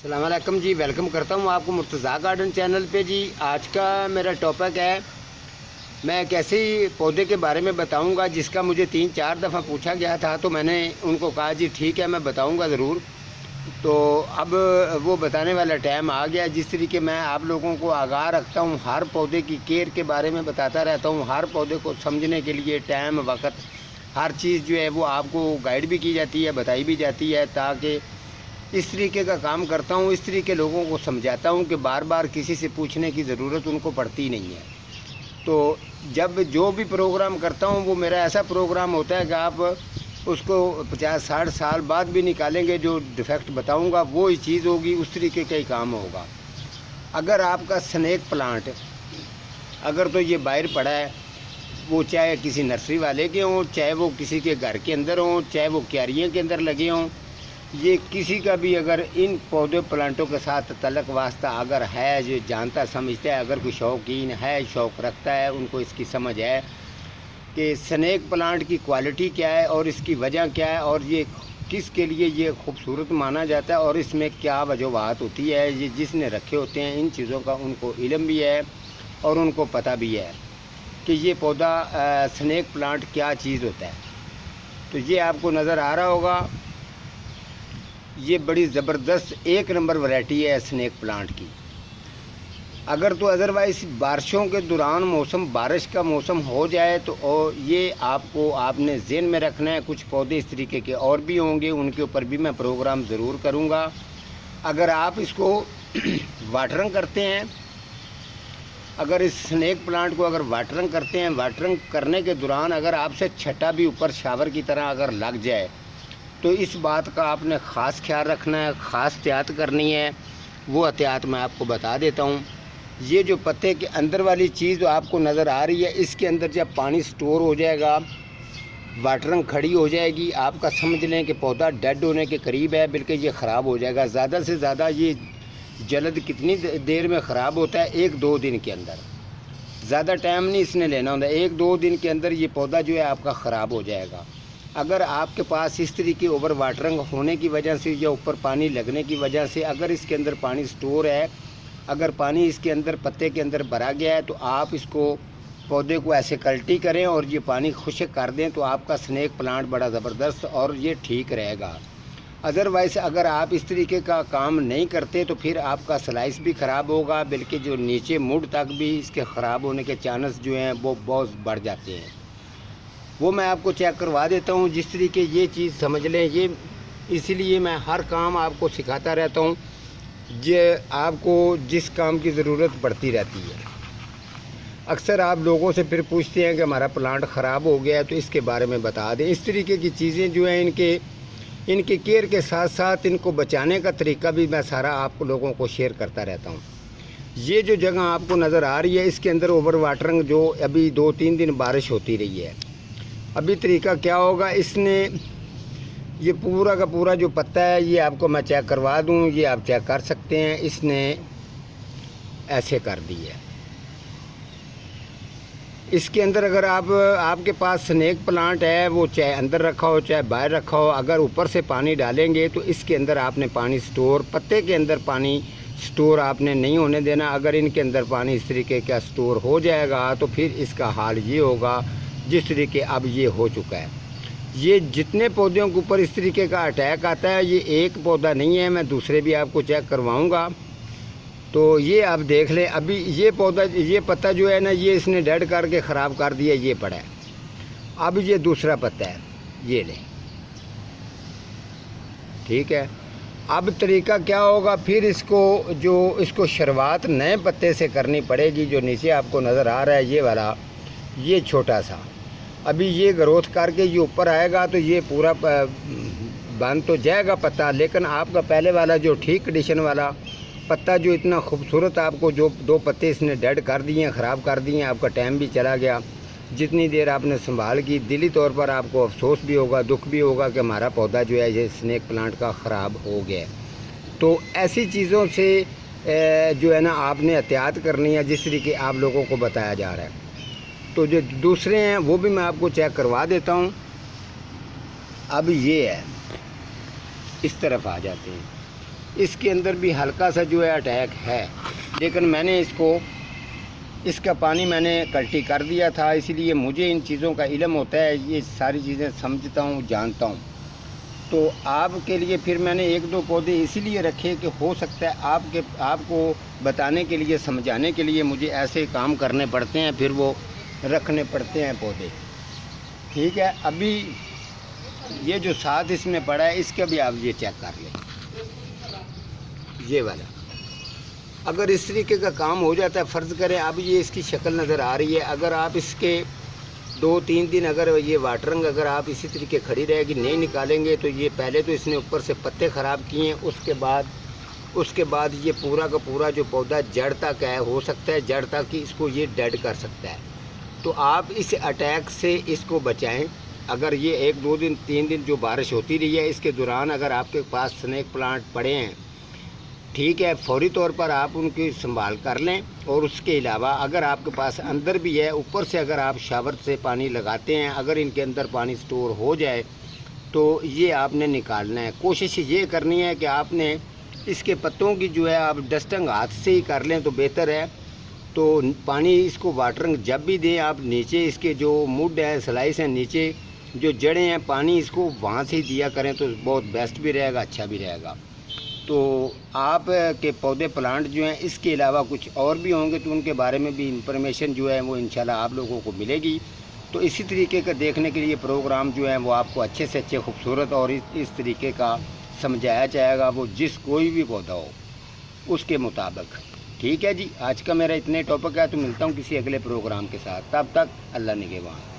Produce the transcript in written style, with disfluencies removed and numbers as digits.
अस्सलाम वालेकुम जी, वेलकम करता हूँ आपको मुर्तज़ा गार्डन चैनल पे जी। आज का मेरा टॉपिक है, मैं एक ऐसे पौधे के बारे में बताऊँगा जिसका मुझे 3-4 दफ़ा पूछा गया था, तो मैंने उनको कहा जी ठीक है, मैं बताऊँगा ज़रूर। तो अब वो बताने वाला टाइम आ गया। जिस तरीके मैं आप लोगों को आगाह रखता हूँ, हर पौधे की केयर के बारे में बताता रहता हूँ, हर पौधे को समझने के लिए टाइम वक्त हर चीज़ जो है वो आपको गाइड भी की जाती है, बताई भी जाती है, ताकि इस तरीके का काम करता हूँ। इस तरीके लोगों को समझाता हूँ कि बार बार किसी से पूछने की ज़रूरत उनको पड़ती नहीं है। तो जब जो भी प्रोग्राम करता हूँ वो मेरा ऐसा प्रोग्राम होता है कि आप उसको 50-60 साल बाद भी निकालेंगे, जो डिफेक्ट बताऊँगा वो ही चीज़ होगी, उस तरीके का ही काम होगा। अगर आपका स्नेक प्लांट अगर तो ये बाहर पड़ा है, वो चाहे किसी नर्सरी वाले के हों, चाहे वो किसी के घर के अंदर हों, चाहे वो क्यारियों के अंदर लगे हों, ये किसी का भी अगर इन पौधे प्लांटों के साथ तलक वास्ता अगर है, जो जानता समझता है, अगर कोई शौकीन है, शौक़ रखता है, उनको इसकी समझ है कि स्नेक प्लांट की क्वालिटी क्या है और इसकी वजह क्या है और ये किस के लिए ये खूबसूरत माना जाता है और इसमें क्या वजूहात होती है, ये जिसने रखे होते हैं इन चीज़ों का उनको इल्म भी है और उनको पता भी है कि ये पौधा स्नेक प्लांट क्या चीज़ होता है। तो ये आपको नज़र आ रहा होगा, ये बड़ी ज़बरदस्त एक नंबर वैरायटी है स्नेक प्लांट की। अगर तो अदरवाइज़ बारिशों के दौरान मौसम, बारिश का मौसम हो जाए तो ये आपने ज़हन में रखना है। कुछ पौधे इस तरीके के और भी होंगे, उनके ऊपर भी मैं प्रोग्राम ज़रूर करूँगा। अगर आप इसको वाटरिंग करते हैं, अगर इस स्नेक प्लांट को अगर वाटरिंग करते हैं, वाटरिंग करने के दौरान अगर आपसे छटा भी ऊपर शावर की तरह अगर लग जाए तो इस बात का आपने ख़ास ख्याल रखना है, ख़ास एहतियात करनी है। वो एहतियात मैं आपको बता देता हूँ। ये जो पत्ते के अंदर वाली चीज़ जो आपको नज़र आ रही है, इसके अंदर जब पानी स्टोर हो जाएगा, वाटरिंग खड़ी हो जाएगी, आपका समझ लें कि पौधा डेड होने के करीब है, बल्कि ये ख़राब हो जाएगा। ज़्यादा से ज़्यादा ये जल्द कितनी देर में ख़राब होता है? 1-2 दिन के अंदर। ज़्यादा टाइम नहीं इसने लेना होता, 1-2 दिन के अंदर ये पौधा जो है आपका ख़राब हो जाएगा। अगर आपके पास इस तरीके ओवर वाटरिंग होने की वजह से या ऊपर पानी लगने की वजह से अगर इसके अंदर पानी स्टोर है, अगर पानी इसके अंदर पत्ते के अंदर भरा गया है, तो आप इसको पौधे को ऐसे कल्टी करें और ये पानी खुश्क कर दें, तो आपका स्नेक प्लांट बड़ा ज़बरदस्त और ये ठीक रहेगा। अदरवाइज़ अगर आप इस तरीके का काम नहीं करते तो फिर आपका स्लाइस भी ख़राब होगा, बल्कि जो नीचे मुड़ तक भी इसके ख़राब होने के चांस जो हैं वो बहुत बढ़ जाते हैं। वो मैं आपको चेक करवा देता हूँ। जिस तरीके ये चीज़ समझ लें, ये इसीलिए मैं हर काम आपको सिखाता रहता हूँ, ये आपको जिस काम की ज़रूरत पड़ती रहती है। अक्सर आप लोगों से फिर पूछते हैं कि हमारा प्लांट ख़राब हो गया है, तो इसके बारे में बता दें। इस तरीके की चीज़ें जो हैं इनके केयर के साथ साथ इनको बचाने का तरीका भी मैं सारा आप लोगों को शेयर करता रहता हूँ। ये जो जगह आपको नज़र आ रही है, इसके अंदर ओवर वाटरिंग जो अभी 2-3 दिन बारिश होती रही है, अभी तरीका क्या होगा, इसने ये पूरा का पूरा जो पत्ता है ये आपको मैं चेक करवा दूं, ये आप चेक कर सकते हैं। इसने ऐसे कर दी है। इसके अंदर अगर आपके पास स्नेक प्लांट है, वो चाहे अंदर रखा हो चाहे बाहर रखा हो, अगर ऊपर से पानी डालेंगे तो इसके अंदर आपने पानी स्टोर, पत्ते के अंदर पानी स्टोर आपने नहीं होने देना। अगर इनके अंदर पानी इस तरीके का स्टोर हो जाएगा तो फिर इसका हाल ये होगा जिस तरीके अब ये हो चुका है। ये जितने पौधों के ऊपर इस तरीके का अटैक आता है, ये एक पौधा नहीं है, मैं दूसरे भी आपको चेक करवाऊंगा। तो ये आप देख लें, अभी ये पौधा, ये पत्ता जो है ना, ये इसने डेड करके ख़राब कर दिया, ये पड़ा है। अब ये दूसरा पत्ता है, ये लें, ठीक है। अब तरीका क्या होगा, फिर इसको शुरुआत नए पत्ते से करनी पड़ेगी। जो नीचे आपको नज़र आ रहा है ये वाला, ये छोटा सा, अभी ये ग्रोथ करके ये ऊपर आएगा तो ये पूरा बन तो जाएगा पत्ता, लेकिन आपका पहले वाला जो ठीक कंडीशन वाला पत्ता, जो इतना खूबसूरत आपको जो 2 पत्ते इसने डेड कर दिए, ख़राब कर दिए, आपका टाइम भी चला गया। जितनी देर आपने संभाल की, दिली तौर पर आपको अफसोस भी होगा, दुख भी होगा कि हमारा पौधा जो है ये स्नेक प्लांट का ख़राब हो गया। तो ऐसी चीज़ों से जो है ना आपने एहतियात करनी है, जिस तरीके आप लोगों को बताया जा रहा है। तो जो दूसरे हैं वो भी मैं आपको चेक करवा देता हूँ। अब ये है, इस तरफ आ जाते हैं। इसके अंदर भी हल्का सा जो है अटैक है, लेकिन मैंने इसका पानी मैंने कल्टी कर दिया था, इसीलिए मुझे इन चीज़ों का इल्म होता है, ये सारी चीज़ें समझता हूँ, जानता हूँ। तो आपके लिए फिर मैंने 1-2 पौधे इसीलिए रखे कि हो सकता है आपको बताने के लिए, समझाने के लिए मुझे ऐसे काम करने पड़ते हैं, फिर वो रखने पड़ते हैं पौधे। ठीक है, अभी ये जो साथ इसमें पड़ा है इसका भी आप ये चेक कर लें, ये वाला अगर इस तरीके का काम हो जाता है, फ़र्ज़ करें अब ये इसकी शक्ल नज़र आ रही है, अगर आप इसके 2-3 दिन अगर ये वाटरिंग अगर आप इसी तरीके खड़ी रहेगी, नहीं निकालेंगे तो ये पहले तो इसने ऊपर से पत्ते ख़राब किए हैं, उसके बाद ये पूरा का पूरा जो पौधा जड़ तक है, हो सकता है जड़ तक ही इसको ये डेड कर सकता है। तो आप इस अटैक से इसको बचाएं। अगर ये 1-2 दिन 3 दिन जो बारिश होती रही है, इसके दौरान अगर आपके पास स्नेक प्लांट पड़े हैं, ठीक है, फौरी तौर पर आप उनकी संभाल कर लें। और उसके अलावा अगर आपके पास अंदर भी है, ऊपर से अगर आप शावर से पानी लगाते हैं, अगर इनके अंदर पानी स्टोर हो जाए तो ये आपने निकालना है। कोशिश ये करनी है कि आपने इसके पत्तों की जो है आप डस्टिंग हाथ से ही कर लें तो बेहतर है। तो पानी इसको वाटरिंग जब भी दें आप, नीचे इसके जो मुड है, स्लाइस हैं, नीचे जो जड़ें हैं, पानी इसको वहाँ से ही दिया करें तो बहुत बेस्ट भी रहेगा, अच्छा भी रहेगा। तो आप के पौधे प्लांट जो हैं इसके अलावा कुछ और भी होंगे तो उनके बारे में भी इंफॉर्मेशन जो है वो इंशाल्लाह आप लोगों को मिलेगी। तो इसी तरीके का देखने के लिए प्रोग्राम जो है वो आपको अच्छे से अच्छे खूबसूरत और इस तरीके का समझाया जाएगा, वो जिस कोई भी पौधा हो उसके मुताबिक। ठीक है जी, आज का मेरा इतने टॉपिक है, तो मिलता हूँ किसी अगले प्रोग्राम के साथ, तब तक अल्लाह निगहबान।